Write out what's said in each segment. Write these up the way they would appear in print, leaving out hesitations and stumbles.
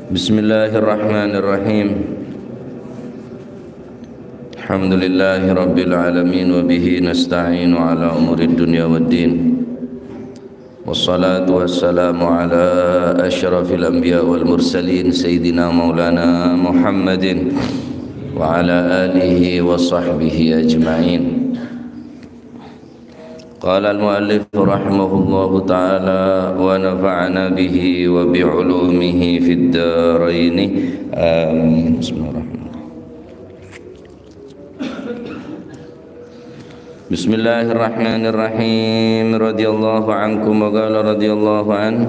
Bismillahirrahmanirrahim. Alhamdulillahi rabbil alamin wa bihi nasta'inu ala umuri dunya waddin. Wassalatu wassalamu ala asyrafil anbiya wal mursalin sayyidina maulana Muhammadin wa ala alihi wa sahbihi ajma'in. Qala al-muallif rahimahullahu ta'ala wa nafa'ana bihi wa bi'ulumihi fid dharain. Amin. Bismillahirrahmanirrahim. Radhiyallahu ankum wa qala radhiyallahu an.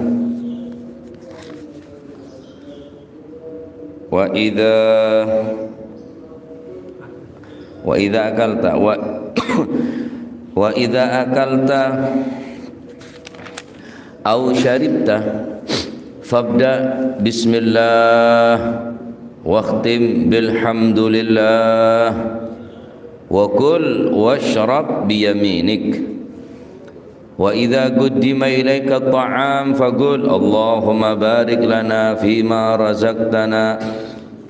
Wa idza akalta wa idza akalta aw syaribta fabda bismillah waqtim bilhamdulillah wa kul washrab biyaminik wa idza qaddima ilaika at'am faqul Allahumma barik lana fima razaqtana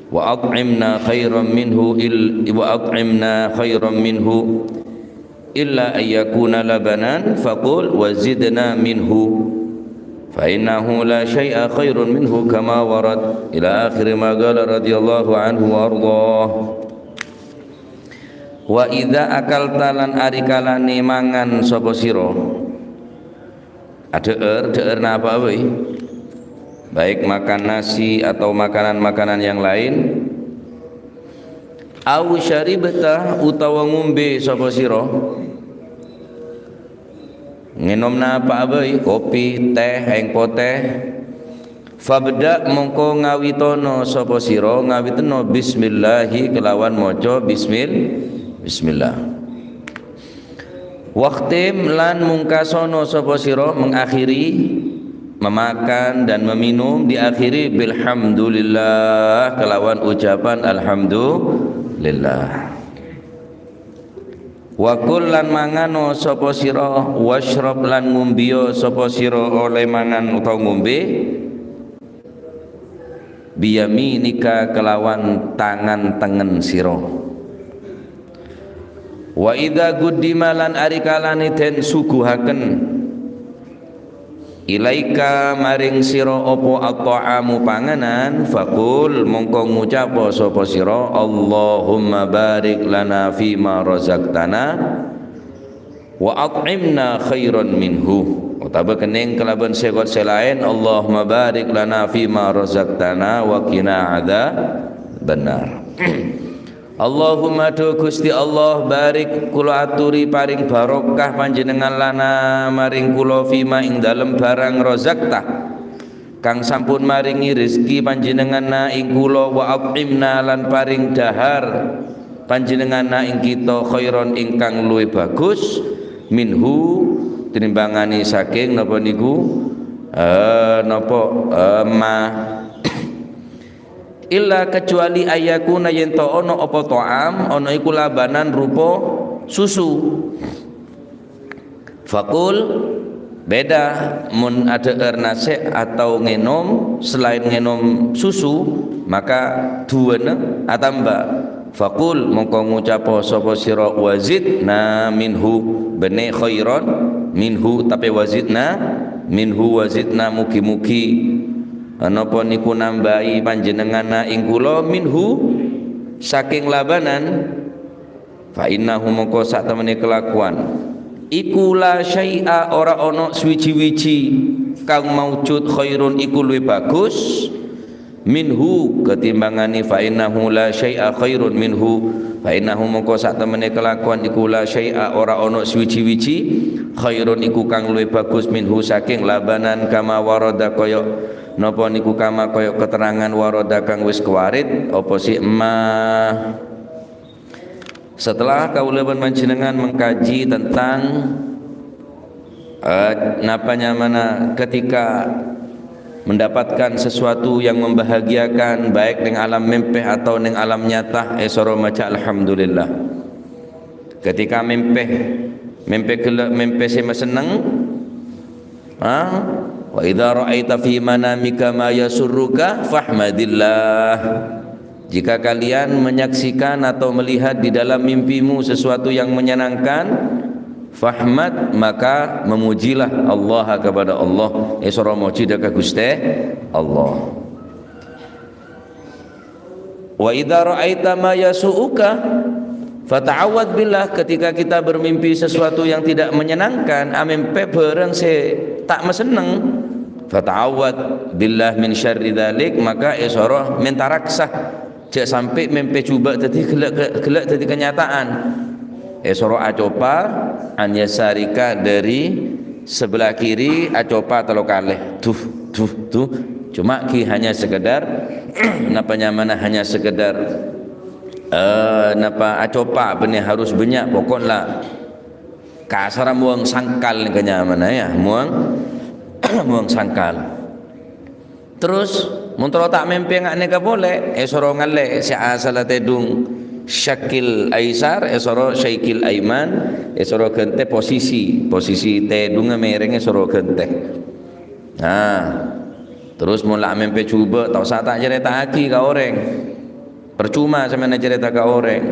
wa at'imna khairan minhu illa ayyakuna labanan faqul wazidna minhu fa innahu la syai'a khairun minhu kama warad ila akhir ma qala radhiyallahu anhu wa ardhah. Wa idza akalta lan arikalane mangan sapa sira deer napa wae, baik makan nasi atau makanan-makanan yang lain, au syaribta utawa ngombe sapa sira, ngenom napa wae, kopi, teh, engko teh, fabda mongko ngawitono sapa sira, ngawitno bismillahi kelawan maca bismillah. Waqtim lan mungkasono sapa sira, mengakhiri memakan dan meminum diakhiri bilhamdulillah kelawan ucapan alhamdulillah. Wa kul lan mangano sapa sira, washrab lan ngombe sapa sira oleh mangan utawa ngombe, biyaminika kelawan tangan tengen sira. Wa idza guddima lan arikalane den suguhaken ilaika maring sira apa at-ta'amu panganan, faqul mongko ngucap sapa sira Allahumma barik lana fima razaqtana wa at'imna khairan minhu, utawa kening kelaban segot selain Allahumma barik lana fima razaqtana wa qina adzabannar. Allahumma do Gusti Allah barik kula aturi paring barokah panjenengan lana maring kula fima ing dalem barang rozakta kang sampun maringi rezeki panjenengan ing kula, wa at'imna lan paring dahar panjenengan ing kita khairon ingkang luwih bagus minhu tinimbangane saking napa niku illa kecuali ayakuna yen to ono apa ta'am ono iku labanan rupa susu. Fakul beda mun ada nase atau ngenom selain ngenom susu maka duwene atamba. Fakul mongko ngucap sapa sira wazidna minhu bene khairon minhu, tapi wazidna minhu, wazidna mugi-mugi napa niku nambahi panjenengan ing kula minhu saking labanan, fa innahu mongko sak temene kelakuan iku la syai'a ora ana suwiji-wiji kang maujud khairun iku luwih bagus minhu ketimbangane, fa innahu la syai'a khairun minhu, fa innahu mongko sak temene kelakuan iku la syai'a ora ana suwiji-wiji khairun iku kang luwih bagus minhu saking labanan, kama warada kaya napa niku kama kaya keterangan warada kang wis kewarit apa si emah. Setelah kaula panjenengan mengkaji tentang mana ketika mendapatkan sesuatu yang membahagiakan baik ning alam mimpi atau ning alam nyata, soro maca alhamdulillah. Ketika mimpi sema seneng, Wa idza ra'aita fi manamika ma yasurruka fahmadillah. Jika kalian menyaksikan atau melihat di dalam mimpimu sesuatu yang menyenangkan, fahmad, maka memujilah Allah kepada Allah. Esoro muji ka Gusti Allah. Wa idza ra'aita ma yasu'uka fata'awad billah. Ketika kita bermimpi sesuatu yang tidak menyenangkan, amempe bareng se tak meseneng, fata'awad billah min syarri dzalik, maka esoro minta raksa. Cek sampai mimpi cuba tadi gelak tadi kenyataan. Esoro acopa anyasarika, dari sebelah kiri acopa telokale tuh cuma ki hanya sekedar napa nyamana hanya sekedar napa acopa benih harus banyak pokoklah kasar muang sangkal kenyamana ya muang sangkal. Terus muntro tak mimpi ngak neka boleh esoro ngale si asala tedung syakil aisar esoro syakil aiman esoro gente posisi tedung mereng esoro gente. Nah terus mula mimpi cuba tau sa tak cerita aki ka orang percuma sama cerita ka orang.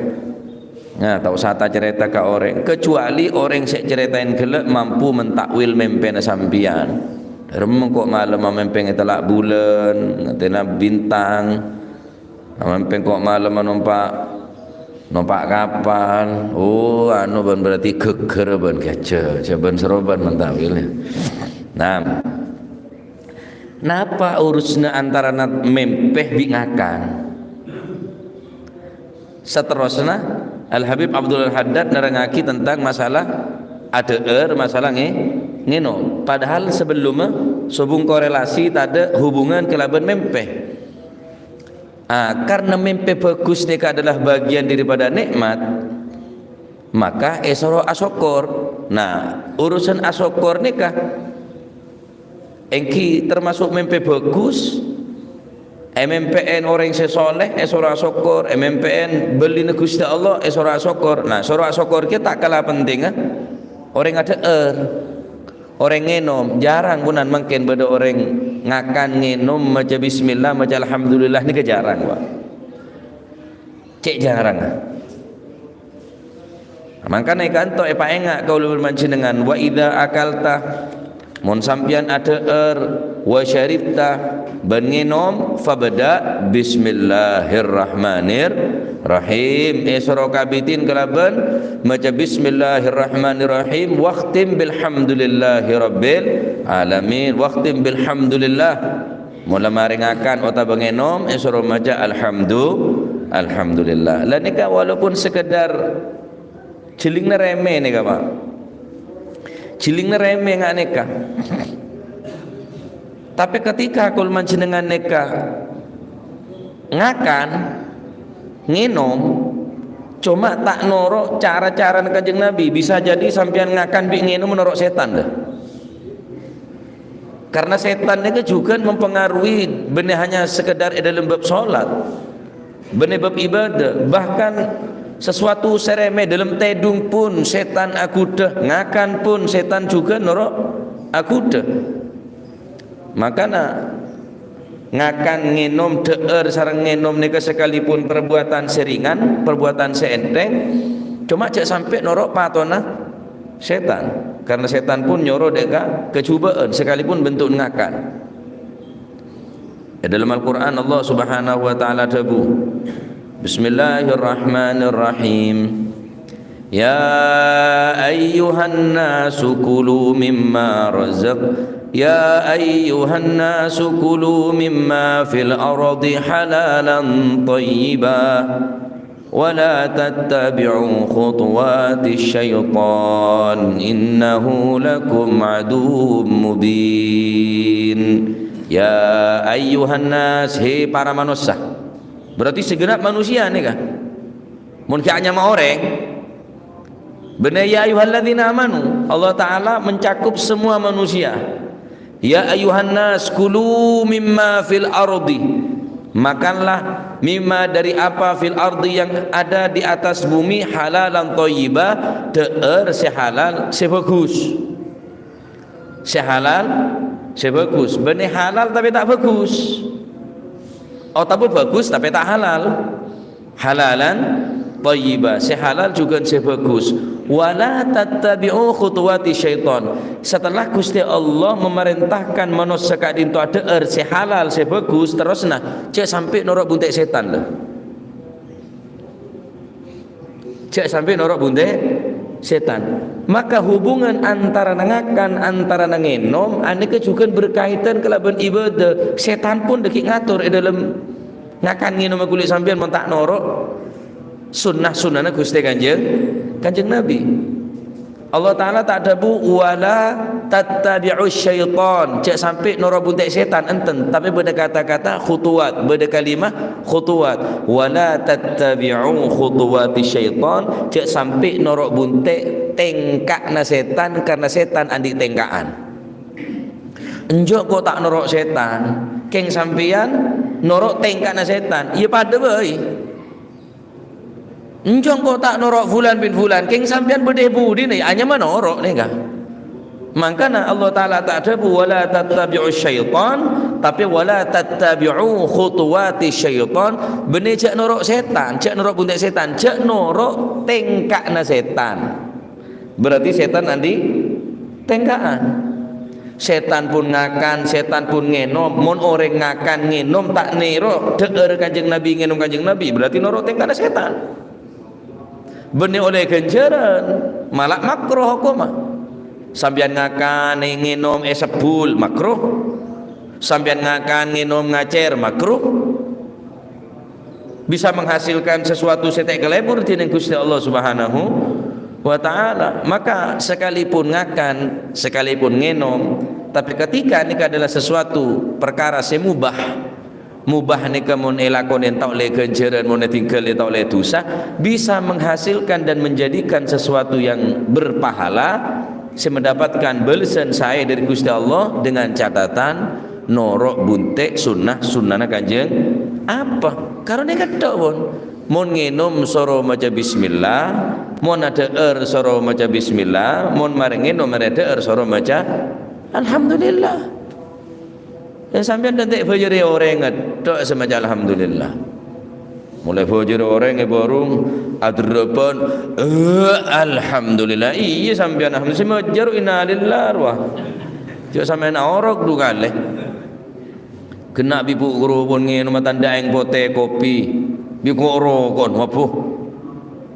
Nah tau sa tak cerita ka orang kecuali orang sek ceritain gelek mampu mentakwil mimpi na sampian. Remeng kok malam mempeng telak bulan, tena bintang. Mempeng kok malam numpak kapal. Oh, anu ban berarti geger ban kece, jaban seroban mentawilnya. Nah, napa urusna antara mempeh bingakan? Seterusnya Al Habib Abdul Haddad nerangaki tentang masalah adeer, masalah ngeno. Padahal sebelumnya sobung korelasi tada hubungan kelaban mempeh. Karena mempeh bagus nika adalah bagian daripada nikmat, maka esoro asokor. Nah urusan asokor nika engki termasuk mempeh bagus. MMPN orang sesoleh esoro asokor, MMPN beli Gusti Allah esoro asokor. Nah esoro asokor kita tak kalah penting orang ada orang ngenom jarang punan mungkin beda orang ngakan ngenom maca bismillah maca alhamdulillah ni kejarang Pak. Cek jarang. Mangkana ikan to epa enga kau lebih manci dengan wa idza akalta mun sampian ada wa syaribta ban ngenom fabada bismillahirrahmanirrahim. Esro kabitin kelaban maca bismillahirrahmanirrahim waqtim bilhamdulillahi rabbil alamin. Waqtim bilhamdulillah mula maringakan ota bengenom esro maca alhamdulillah. Lah nika walaupun sekedar cilingna remeh nika Pak, cilingna remeh ngak nika. Tapi ketika kul manjenengan neka ngakan nginom cuma tak norok cara-cara Kanjeng Nabi, bisa jadi sampean ngakan bi nginom norok setan dah. Karena setan itu juga mempengaruhi benih hanya sekedar dalam bab salat, benih bab ibadah, bahkan sesuatu sereme dalam tedung pun setan akudah, ngakan pun setan juga norok akudah. Makana ngakan ngenom deer sareng ngenom nika sekalipun perbuatan seringan, perbuatan seenteng, cuma cek sampai norok patona setan. Karena setan pun nyoro deka kecubaan sekalipun bentuk ngakan. Dalam Al-Quran Allah Subhanahu wa taala tabu Bismillahirrahmanirrahim. Ya ayyuhan nasu kulu mimma Ya ayyuhan nasu kulu mimma fil ardi halalan tayyiba wa la tattabi'u khutuwati syaitan innahu lakum aduwwum mubin. Ya ayyuhan nas, hei para manusia. Berarti segenap manusia nih kan. Mun hanya mau orang. Benar ya ayyuhalladzina amanu. Allah Taala mencakup semua manusia. Ya ayuhan nas kulu mimma fil ardi, makanlah mimma dari apa fil ardi yang ada di atas bumi halalan thayyibah, sehalal sebagus, sehalal sebagus benih halal tapi tak bagus, oh tapi bagus tapi tak halal. Halalan thayyiba, sehalal juga sebagus. Wala tattabi'u khutuwati syaitan, setelah Gusti Allah memerintahkan manusia kadin tu ada sehalal sebagus terus nah cek sampai norok buntek setan lah, cek sampai norok buntek setan. Maka hubungan antara nangakan antara nangenom aneka juga berkaitan kelaban ibadah. Setan pun dekik ngatur dalam ngakan nginum kulit sampean mentak norok sunnah-sunnahnya Gusti Kanjeng Nabi. Allah Ta'ala tak ada bu wala tattabi'us syaitan, cek sampai norok buntek setan enten, tapi beda kata-kata khutuwat, beda kalimah khutuwat. Wala tattabi'u khutuwati syaitan, cek sampai norok buntek tengkak na setan, karena setan andi tengkaan. Enjok kok tak norok setan, keng sampean norok tengkak na setan, iya pada baik. Enjong kok tak norok fulan bin fulan, keng sampean bedeh budi nih, hanya mana norok nih kah? Makanya Allah Ta'ala tak ada wala tattabi'u syaitan, tapi wala tattabi'u khutuwati syaitan. Benih cek norok setan, cek norok buntek setan, cek norok tengkak na setan. Berarti setan andi tengkaan. Setan pun ngakan, setan pun ngenom. Mon orang ngakan ngenom tak nero deer Kanjeng Nabi, ngenom Kanjeng Nabi, berarti norok tengkak na setan. Benih oleh ganjaran malah makruh hukumah. Sambian ngakan ngenom sebul makruh, sambian ngakan ngenom ngacer makruh, bisa menghasilkan sesuatu setek kelebur di Gusti Allah Subhanahu wa Ta'ala. Maka sekalipun ngakan, sekalipun ngenom, tapi ketika ini adalah sesuatu perkara semubah, mubah ni kemun elakon yang tak oleh ganjaran, mun tinggal tak oleh dosa, bisa menghasilkan dan menjadikan sesuatu yang berpahala, saya mendapatkan balasan saya dari Gusti Allah dengan catatan norok buntek sunnah Kanjeng apa? Karena ketok pun mun ngenom soro maca bismillah, mun ada soro maca bismillah, mun mari ngenom ada soro maca alhamdulillah. Yang sampean nanti fajri orang ngetok semaja alhamdulillah. Mulai fajri orang ngeborong adrepan alhamdulillah. Iya sampean alhamdulillah semajar innalillah wah. Cuk sampean orok du kali. Kena bibu guru pun ngenom tanda eng pote kopi. Bibu rokon apa?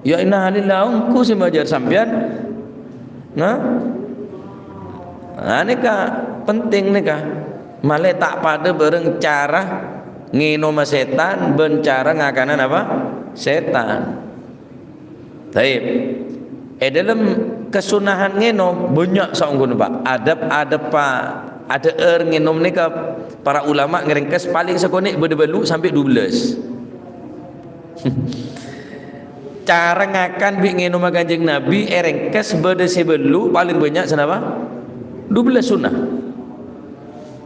Ya innalillah engku semajar sampean. Nah. Aneka penting nika. Malah tak pada bareng cara nginum setan, bencara ngakanan apa? Setan. Taib. Dalam kesunahan nginum banyak saunggun Pak. Adab Pak. Ada nginum ni ke para ulama ngeringkes paling sekonik berdebelu sampai 12. Cara ngakan bi nginum Kanjeng Nabi ringkes berdebelu paling banyak senapa? 12 sunnah.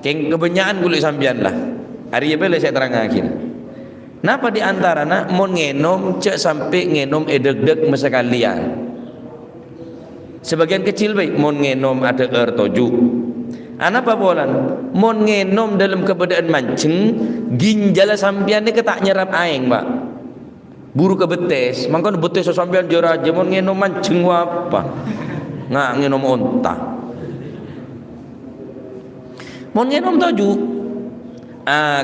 Keng kebanyakan kulit sambian lah. Hari apa saya terang lagi. Napa di antara nak mon ngenom cek sampai ngenom edeg-deg mesekalian. Sebagian kecil baik mon ngenom ada toju. Anapa bolan? Mon ngenom dalam keadaan mancing, ginjal sambian ni ketak nyerap aing, Pak. Buru ke betes, mangkon betes sambian jora aja mon ngenom mancing apa? Nggak ngenom onta. Mon ngenom toju.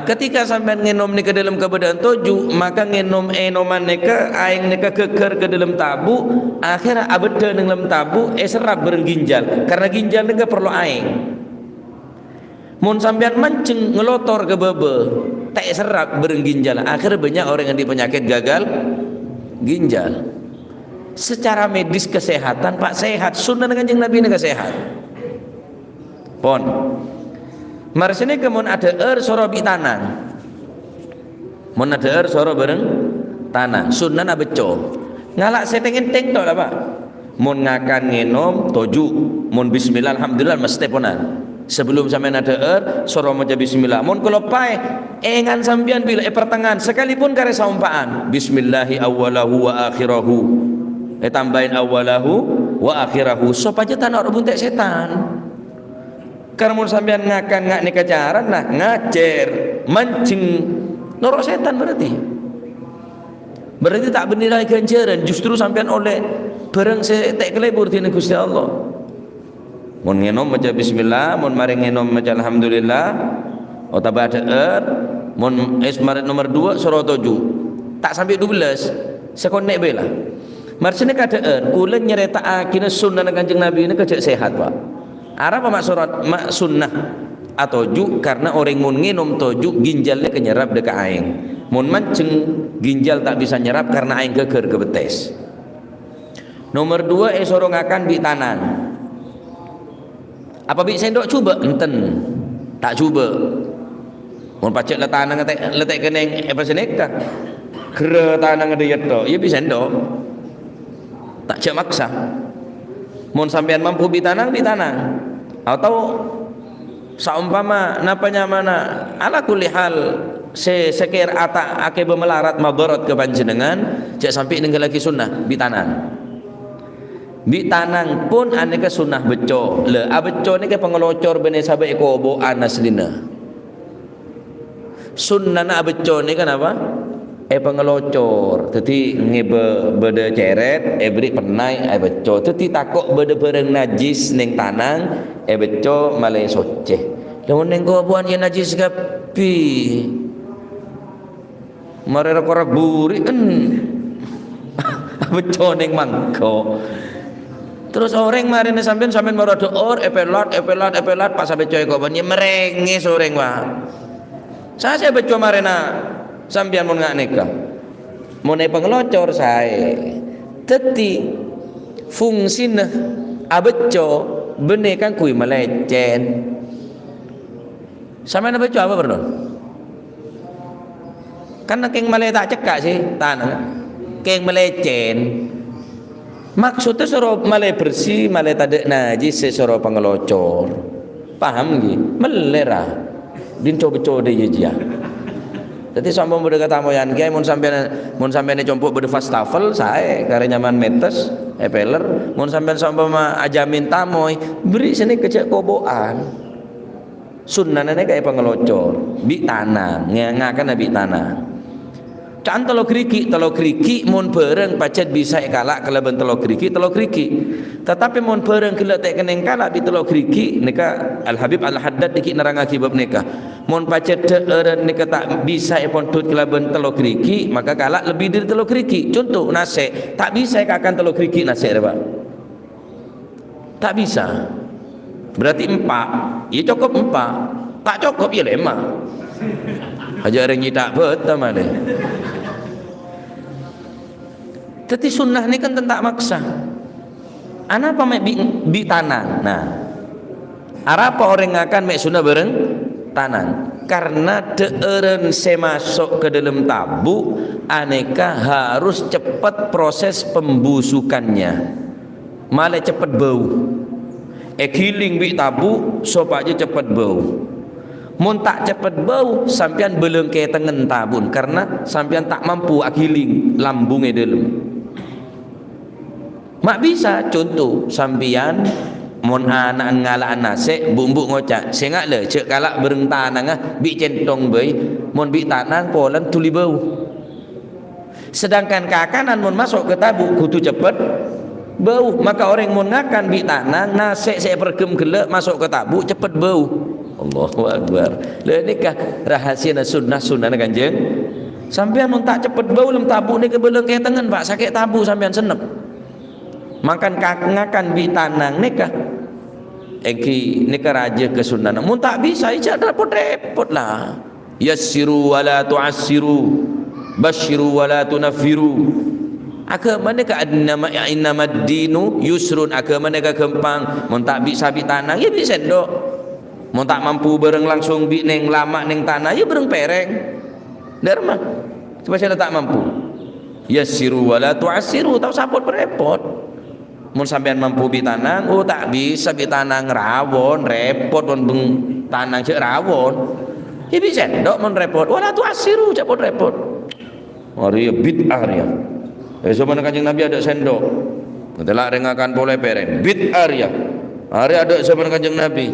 Ketika sampean ngenom ni ke dalam keadaan toju, maka ngenom enoman ni ke aing ni ke keker ke dalam tabu, akhirnya abeda ning dalam tabu serap bareng ginjal. Karena ginjal ni ke perlu aing. Mon sampean mancing ngelotor ke bebe, tak serap bareng ginjal. Akhirnya banyak orang yang di penyakit gagal ginjal. Secara medis kesehatan Pak sehat, sunnah Kanjeng Nabi ni sehat. Pon. Marsine kemun ada soro bi tanang. Mun ada soro bareng tanang. Sunnah na beco. Ngalak seteng enteng tok lah Pak. Mun ngakan ngenom toju, mun bismillah alhamdulillah mesti ponan. Sebelum sampean ada soro maca bismillah. Mun kalau pae engan sampean bila pertengahan sekalipun kare saumpaan. Bismillahi awwalahu wa akhirahu. Tambahin awwalahu wa akhirahu. Supaya tanah buntek setan. Sekarang mun sampean ngakan ngak nikah caran nah ngacer, mancing norok setan berarti tak bernilai ganjaran, justru sampean oleh barang setek kelebur di Gusti Allah. Mun ngenom maca bismillah, mun mari ngenom maca alhamdulillah, otabah deer, mun maret nomor 2 surah 7 tak sampai 12 sekonek bela. Marsine kadeer kula nyeritakake sunnah Kanjeng Nabi ini kejak sehat, Pak. Apa mak sunnah atau juk karena orang mun ngenom toju ginjalnya kenyerap dekat aing. Mun mancing ginjal tak bisa nyerap karena aing geger ke betes. Nomor 2 sorongakan bi tanang. Apa bi sendok coba enten. Tak coba. Mun pacek le tanang letek keneng apa seneka. Kere tanang ada yeto, ya bi sendok. Tak cek maksa. Mun sampean mampu bi tanang atau saumpama napanya mana ala kulli hal sekir ata ake bemelarat madarat ke panjenengan cek sampai ninggal lagi sunnah bitanang pun aneka sunnah beco le abeco ni ke pengelocor bene sabe eko anaslina sunnah na abeco ni kan apa pengelocor teti ngebe bede ceret beri penai beco teti takok bede bareng najis ning tanang beco malai soceh lamun ning go buan ye najis kapi mare korak buri beco ning mangko terus orang mari sampean maro door epelat pas beco kok ban ye merenge soreng wa saya beco marena sampean mun ngak nikah mun pengelocor sae teti fungsina abeco bene kan kui melecen sampean abeco apa perdon kan keng male tak cekak sih tanah keng melecen maksudnya suruh male bersih male tadek najis suruh pengelocor paham nggih melera dinco beco de ya. Jadi sampai berdekat tamoyan kiai mun sampean compok berde fastafel sae kare nyaman metes epeler mun sampean ma ajamin tamoy beri sini kecek koboan sunnahnya kayak pengelocor bi tanah ngakan bi tanah can telo kriki mun bareng pacet bisa kalak keleben telo kriki tetapi mun bareng keletek keneng kalak bi telo kriki nika Al Habib Al Haddad diki nerangake bab nika mun pacet deureun nika tak bisa pondut keleben telo kriki maka kalak lebih dari telo kriki contoh nase tak bisa kakan telo kriki nase Pak tak bisa berarti 4 ya cukup 4 tak cukup ya 5 aja orang nyidak betul mana tapi sunnah ini kan tentang maksa apa mek bi tanang nah apa orang akan mek sunnah bareng tanang karena deureun masuk ke dalam tabu aneka harus cepat proses pembusukannya malah cepat bau giling bi tabu supaya cepat bau mun tak cepat bau sampean belum ke tengen tabun karena sampean tak mampu giling lambungnya dalam mak bisa contoh sampean mun anak ngalaan nase bumbu ngocak sengak le cek kalak bereng tanang bi centong bae mun bi tanang polan tuli bau sedangkan kakanan mun masuk ke tabu kudu cepet bau maka orang mun ngakan bi tanang nase saya pergem gelek masuk ke tabu cepet bau Allahu Akbar le nikah rahasia sunnah Kanjeng sampean mun tak cepet bau lem tabu ni kebeleng ke tengen Pak sakit tabu sampean senep makan ngakan bi tanang nikah nikah raja ke sunnah mun tak bisa ijak repot lah yassiru wala tu'assiru basyiru wala tunaffiru agama nikah innamad dinu yusrun agama nikah gampang mun tak bisa bi tanang ya bi sendok mun tak mampu bareng langsung bi neng lama neng tanah ya bareng pereng derma coba saya tak mampu yassiru wala tu'assiru tau sapot repot mun sampean mampu bi tanang tak bisa bi tanang rawon repot mun beng tanang cek rawon ya bi sendok mun repot wala tu'assiru cek repot hari bid'ah ya zaman Kanjeng Nabi ada sendok telak rengakan boleh pereng bid'ah ya hari ada zaman Kanjeng Nabi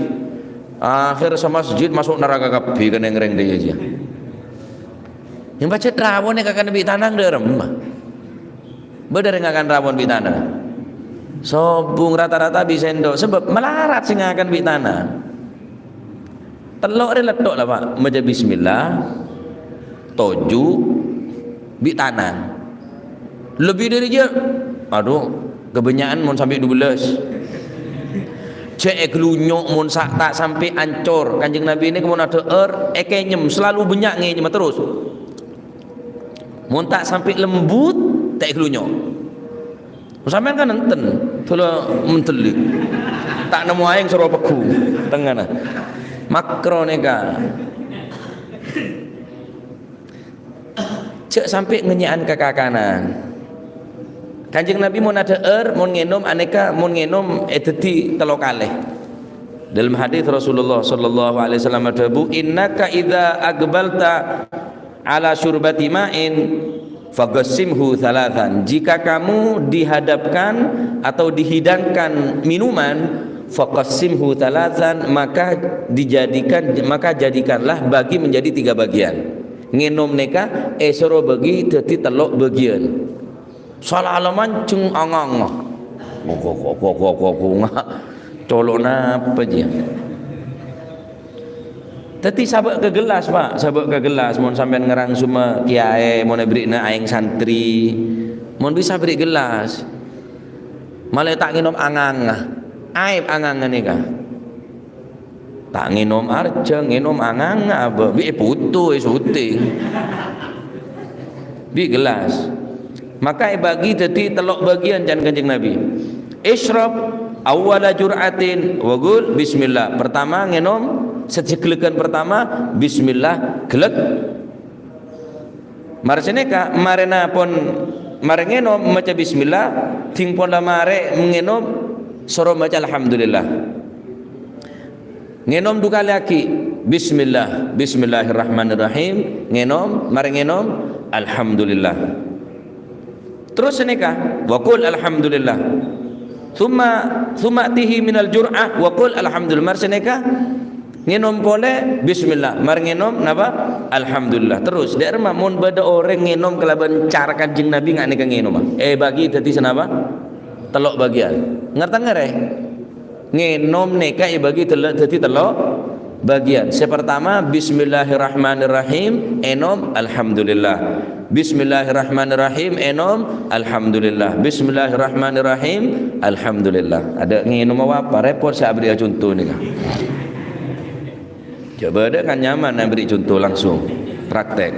akhir sama masjid masuk neraka kapi kan yang dia aja yang baca rawon yang akan lebih tanang dia remah bener yang akan rawon lebih tanah sobung rata-rata bisa endok sebab melarat sih akan lebih tanah telok dia letok lah pak baca bismillah toju lebih tanah lebih dari dia aduh kebanyakan mau sampai 12 cek lunyok mun tak sampai ancor kanjeng Nabi ini kemun ada ekenyem selalu banyak ngenyem terus mun tak sampai lembut tak lunyok sampean kan enten tula mentelik tak nemu aing suruh peku tengah nah makro neka cek sampai ngenyaan kekakanan Kanjeng Nabi mun ada mun ngenom aneka mun ngenom eteti telo kalih. Dalam hadis Rasulullah sallallahu alaihi wasallam adabu innaka idza aqbalta ala syurbati ma'in faghassimhu thalathan. Jika kamu dihadapkan atau dihidangkan minuman faghassimhu thalathan maka jadikanlah bagi menjadi 3 bagian. Ngenom neka esoro bagi dadi telok bagian. Salah alaman ceng angang colok apa aja tadi sabak ke gelas pak sabak ke gelas mau sampai ngerang semua kiai mau beri na aing santri mau bisa beri gelas malah tak nginom angang aib angang nih kah tak nginom arja nginom angang apa bi putu syuting bi gelas maka bagi jadi telok bagian jangan kanjeng Nabi isyrab awwala jur'atin wa qul bismillah pertama ngenom seceglekan pertama bismillah gelek marseneka marena pon mare ngenom maca bismillah ting pon la mare ngenom soro maca alhamdulillah ngenom dua kali lagi bismillah bismillahirrahmanirrahim ngenom mare ngenom alhamdulillah terus neka waqul alhamdulillah thumma tihi minal jur'ah waqul alhamdulillah mar neka ngenom pole bismillah mar ngenom napa alhamdulillah terus der mah mun bada orang ngenom kelaban cara kanjeng Nabi ngak neka ngenom bagi dadi senapa telok bagian ngerti ngare ngenom neka bagi dadi telok bagian sepertama bismillahirrahmanirrahim enom alhamdulillah bismillahirrahmanirrahim enom alhamdulillah bismillahirrahmanirrahim alhamdulillah ada ngenom apa repot saya beri contoh nih kan coba ada kan nyaman saya beri contoh langsung praktek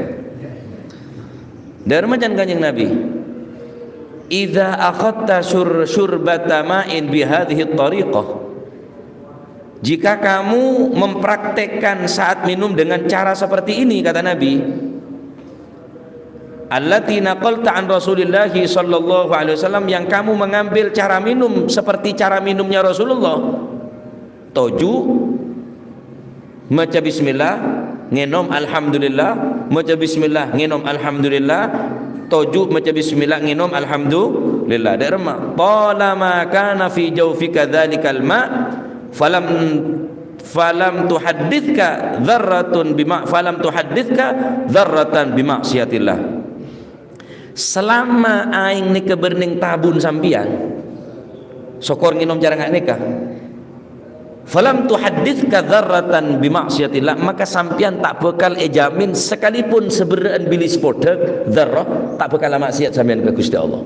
dari macam kanjeng Nabi idza akhadta syurbata ma'in bihadhihi tariqah jika kamu mempraktekkan saat minum dengan cara seperti ini kata Nabi allati naqalta an Rasulillah sallallahu alaihi wasallam yang kamu mengambil cara minum seperti cara minumnya Rasulullah toju maca bismillah ngenom alhamdulillah maca bismillah ngenom alhamdulillah toju maca bismillah ngenom alhamdulillah derma talama kana fi jawfika dzalikal ma falam tuhaddithka dzarratun dzarratan bimaksiatillah selama aing nika berning tabun sampian sokor nginom jarang nikah falam tuhaddithka dzarratan bimaksiatillah maka sampian tak bekal ejamin sekalipun seberaan bilis podek dzarrah tak bekal maksiat sampean ke Gusti Allah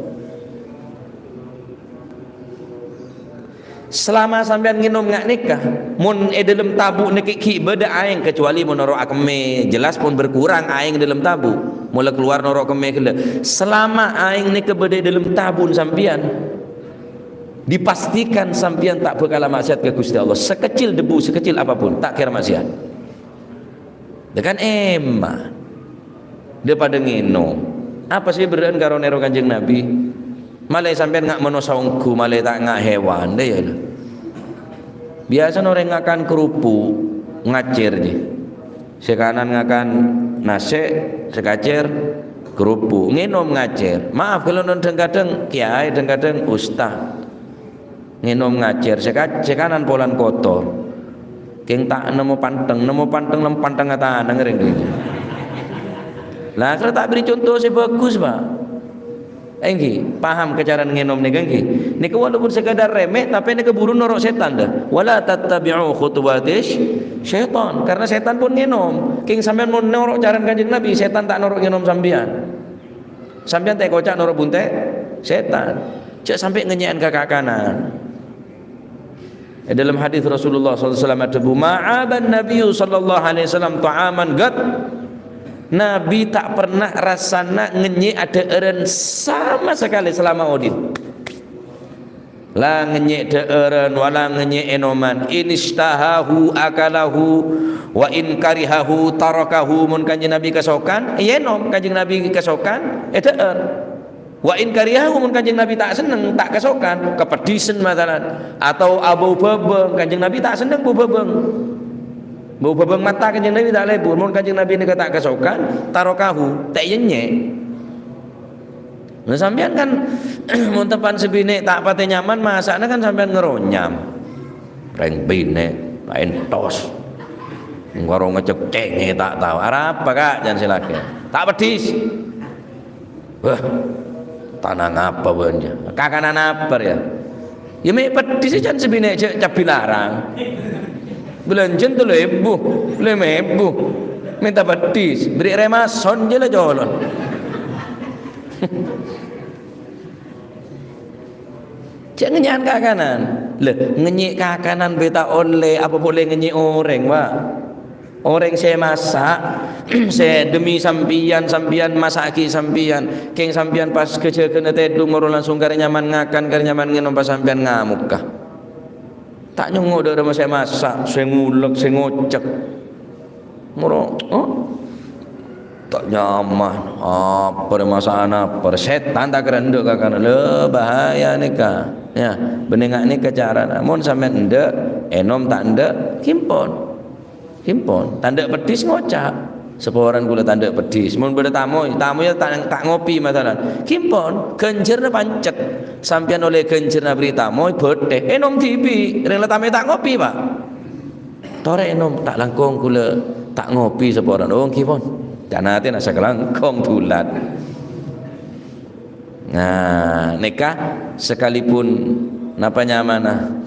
selama sampean nginom ngak nikah mun dalam tabu nekik beda aing kecuali mun norok akme jelas pun berkurang aing dalam tabu mula keluar norok keme kele selama aing nikah beda dalam tabun sampean dipastikan sampean tak bakal maksiat ke Gusti Allah sekecil debu sekecil apapun tak kira maksiat dengan eman daripada nginom apa sih beraan karo nero kanjeng Nabi malai sampean ngak menosongku malai tak ngak hewan deh ya biasa orang ngakan kerupuk ngacir je sekanan ngakan nasi sekacir kerupuk nginom ngacir maaf kalau non kadang kiai dan kadang ustaz nginom ngacir sekanan polan kotor Keng tak nemu panteng lem panteng kata ngering gitu. Lah kalau tak beri contoh saya bagus Pak. Engki paham kejaran ngenom ni engki. Ni walaupun sekadar remeh tapi ni keburu norok setan dah. Wala tattabi'u khutuwatis syaitan. Karena setan pun ngenom. King sampean mau norok jaran Kanjeng Nabi, setan tak norok ngenom sampean. Sampean tak kocak norok bunte setan. Cak sampai ngenyean kakak kanan. Dalam hadis Rasulullah SAW ada ma'aban Nabi sallallahu alaihi wasallam ta'aman gad. Nabi tak pernah rasana ngenyi ada eren sama sekali selama odin. La ngenyi de eren wala ngenyi enoman. Inistahahu akalahu wa in karihahu tarakahu. Mun Kanjeng Nabi kesokan enom, Kanjeng Nabi kesokan eder. Wa in karihahu mun Kanjeng Nabi tak seneng tak kesokan kepedisen masalan atau abau bebeng Kanjeng Nabi tak seneng bau bebeng. Bau bebeng mata Kanjeng Nabi tak lebur. Mun Kanjeng Nabi ni tak kesokan tarokahu tak yenye. Nah sampean kan mun tepan sebine tak pate nyaman masakna kan sampean ngeronyam. Reng bine lain tos. Ngoro ngecek cenge tak tahu. Arab apa Kak jangan silakan. Tak pedis. Wah. Tanah apa banja? Kakanan apa ya? Ya me pedis jangan sebine capi larang. Belanjen tu lebu, lemebu, minta pedis, beri remason je lah jolon. Jangan nyanyi kakanan, le nyanyi kakanan beta oleh apa boleh nyanyi orang Pak. Orang saya masak, saya demi sampian masaki sampian, keng sampian pas kerja kena tedung moro langsung kare nyaman ngakan kare nyaman ngenom pas sampian ngamuk kah. Tak nyungok dah saya masak, saya ngulek, saya ngocek. Moro, tak nyaman. Apa masakan apa? Setan tak kerenduk kakak. Le bahaya ni kah? Ya, benengak ni kecara. Namun sampai ndek, enom tak ndek, himpon. Tanda pedis ngocak. Seporan gula tanda pedis. Mun beda tamu ya tak ngopi masalah. Himpon, kenjerna pancet. Sampian oleh kenjerna berita tamu bete. Enom tibi, rela tamu tak ngopi Pak. Tore enom tak langkong gula tak ngopi seporan. Oh himpon. Jangan hati nak sekelangkong tulat. Nah, nikah sekalipun napa nyamanah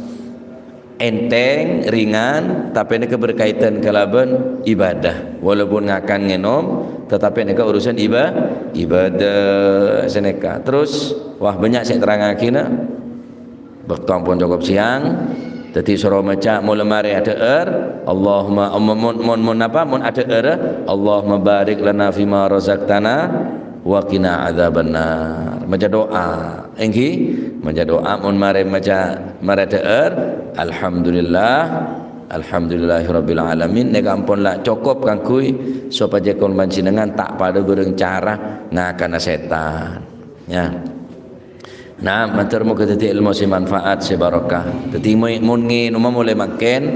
enteng, ringan, tapi ini berkaitan kelaban ibadah. Walaupun ngakan ngenom, tetapi ini urusan ibadah seneka. Terus, wah banyak saya terangkan nak. Waktu ampun cukup siang. Jadi suruh maca mula mari ada Allahumma mun ada Allahumma barik lana fima razaqtana wa qina adzabannar. Maca doa engki maca doa mun mari maca alhamdulillahirabbil alamin nek ampun lah cukup kangkui supaya kon panjenengan tak pada bereng cara ngakana setan ya. Nah, matur muga dadi ilmu si manfaat si barokah. Dadi mun ngene mulai makan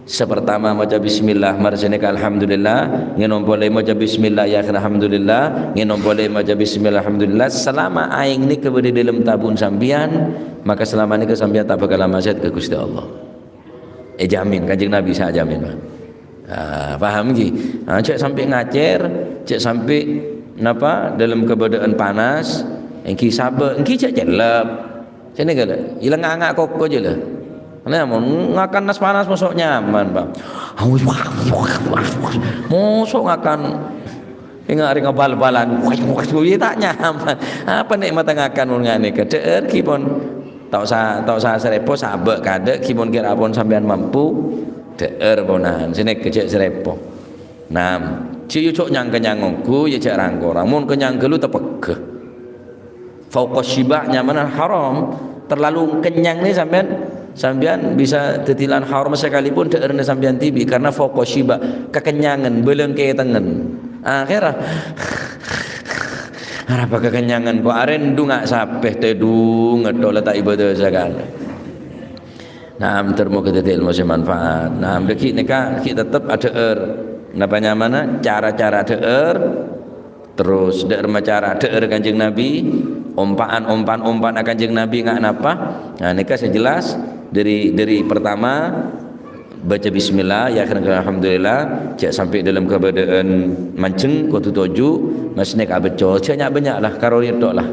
sepertama maca bismillah marsane alhamdulillah ngenom boleh maca bismillah ya alhamdulillah ngenom boleh maca bismillah alhamdulillah selama aing ni kepada dalam tabun sambian maka selama ni kesambian tak bakal maksiat ke Gusti Allah. Jamin Kanjeng Nabi saya jamin Pak. Paham ki? Cek sampai ngacer, cek sampai napa dalam keadaan panas, engki sabar, engki cek jelap. Sini kala, ilang ngangak koko je lah. Nah, mau ngakan nas panas masuk nyaman Pak. Masuk ngakan ingat ring bal-balan. Tak nyaman. Apa nikmat ngakan mun ngane keder ki pun tak usah serepo sabek kadek ki pun kira pun sampean mampu der ponan. Sini kecek serepo. Nah, ci cuk nyang kenyangku ya cek rangkora. Mun kenyang gelu tepegeh. Fauqa syiba nyaman haram. Terlalu kenyang ni sampean bisa tetilan haram sekalipun deurna sampean tibi karena fauqa syiba kekenyangan belengke tengen. Akhirah apa kekenyangan kok aren ndungak sapeh tedung ngedol letak ibadah sekali. Nah, termoga dadi ilmu manfaat. Nah, beki nika kita tetap ada napa nyamana cara-cara deur terus deur cara deur Kanjeng Nabi umpan Kanjeng Nabi ngak napa. Nah, nika sejelas dari pertama baca bismillah ya kena alhamdulillah cak sampai dalam keadaan mancing ko tuju masne ka baca cak banyaklah karo ridok lah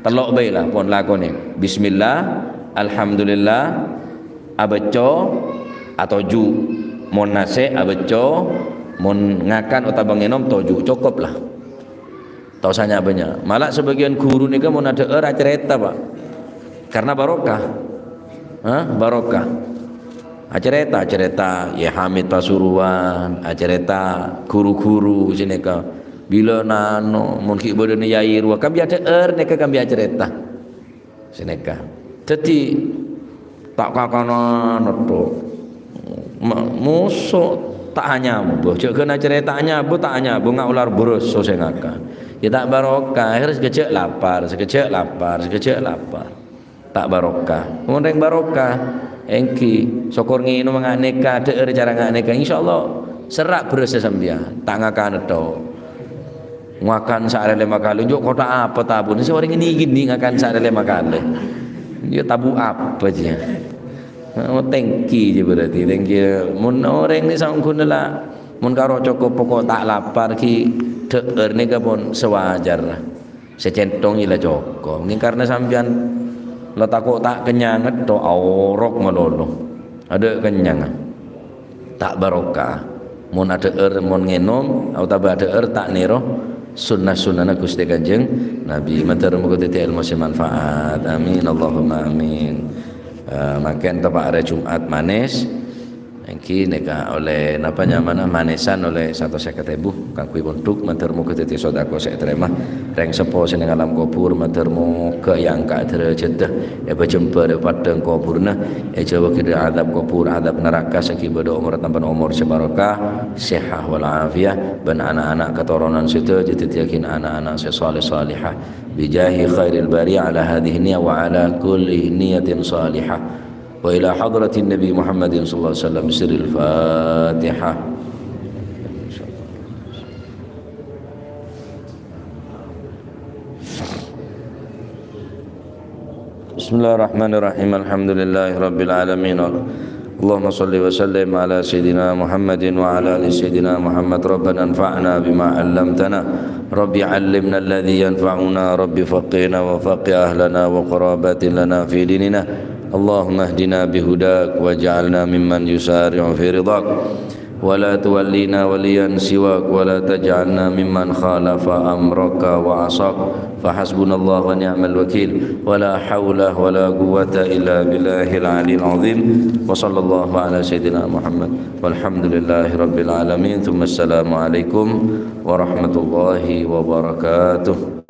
telok baiklah pon lakone bismillah alhamdulillah abaca atau ju mon nase abaca mon ngakan utawa ngenom toju cukup lah tausanya banyak malah sebagian guru ni kan mon ada cerita pak karena barokah barokah cerita ya Hamid Pasuruan cerita guru-guru sini ka bila nano mun ki bodo ni yai ruwa kan biasa neka kan biasa cerita sini ka jadi tak kakana noto musuh tak hanya bu cek kena ceritanya bu tak hanya bu ngak ular burus so saya ngakan ya tak barokah akhirnya sekejap lapar tak barokah orang barokah engki sokor ngino menganeka deer cara nganeka insyaallah serak beres sampean tak ngakan to ngakan sehari 5 kali njuk kota apa tabun seorang ini gini ngakan sehari 5 kali dia tabu apa aja tengki je berarti tengki mun orang ni sang kunela mun karo cukup pokok tak lapar ki deer ni pun sewajar secentong ila cukup mungkin karena sampean lo takut tak kenyang to aurok melolo ada kenyang tak barokah mun ada mun ngenom atau ada tak niro sunnah-sunnah Gusti Kanjeng Nabi matur muga titi ilmu manfaat amin Allahumma amin makan tempat hari Jumat manis Engki neka oleh napanya mana manisan oleh 150.000 kang kuwi punduk matur muga dadi sedekah sek terima reng sepo seneng alam kubur matur muga yang ka derajat berjumpa padang kuburna jauh dari azab kubur azab neraka segi bodo umur tampan umur sebarokah sehat wal afiyah ban anak-anak keturunan situ jadi yakin anak-anak saleh salihah bijahi khairil bari ala hadhihi niyya wa ala kulli niyatin salihah wa ila hadratin Nabi Muhammadin sallallahu alaihi wasallam sirril Fatihah. Bismillahirrahmanirrahim. Alhamdulillahi rabbil alamin. Allahumma salli wa sallim ala sayyidina Muhammadin wa ala ali sayyidina Muhammad. Rabbana anfa'na bima 'allamtana. Rabbi 'allimna alladhi yanfa'una. Rabbi faqihna wa faqih ahlana wa qarabatin lana fi dinina. Allahumma hdina bihudak waj'alna mimman yusari'u fi ridak wa la tuwallina waliyan siwak wa la taj'alna mimman khalafa amraka wa asak fa hasbunallahu wa ni'mal wakil wa la hawla wa la quwwata illa billahil aliyyil azim wa sallallahu ala sayyidina Muhammad walhamdulillahi rabbil alamin thumma assalamu alaikum warahmatullahi wabarakatuh.